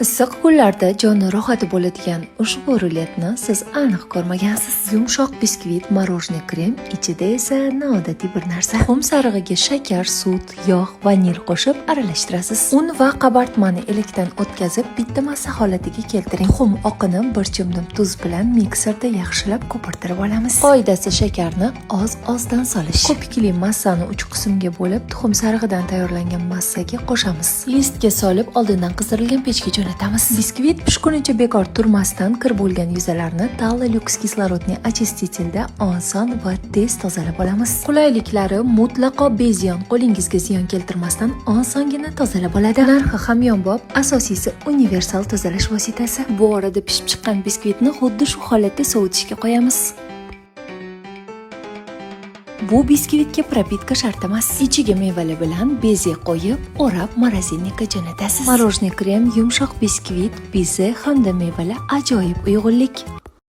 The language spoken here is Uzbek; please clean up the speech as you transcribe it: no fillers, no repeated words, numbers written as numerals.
Issiq kunlarda joni rohati bo'ladigan ushbu ruletni siz aniq ko'rmagansiz. Yumshoq biskvit, morojniy krem, ichida esa noodatiy bir narsa. Tuxum sarig'iga shakar, sut, yog', vanil qo'shib aralashtirasiz. Un va qabartmani elakdan o'tkazib, bitta massa holatiga keltiring. Tuxum oqini bir chimdim tuz bilan mikserda yaxshilab ko'pirtirib olamiz. Qoidasi shakarni oz-ozdan solish. Ko'pikli massani 3 qismga bo'lib, tuxum sarig'idan tayyorlangan massaga qo'shamiz. Listga solib, oldindan qizdirilgan pechga jo'natamiz. Biskvit pishgunicha bekor turmasdan kir bo'lgan yuzalarni Talla Lux kislorodniy очистителda oson va tez tozalab olamiz. Qulayliklari mutlaqo bezyon, qo'lingizga ziyon keltirmasdan osongina tozalab oladi. Narxi hamyonbop, asosiysi universal tozalash vositasi. Bu orada pishib chiqqan biskvitni xuddi shu holatda sovitishga qo'yamiz. Bu biskvitga propitka shart emas. Ichiga mevali bilan beze qo'yib, o'rab morozinnikka jo'natasiz. Morojniy krem, yumshoq biskvit, beze hamda mevali ajoyib uyg'unlik.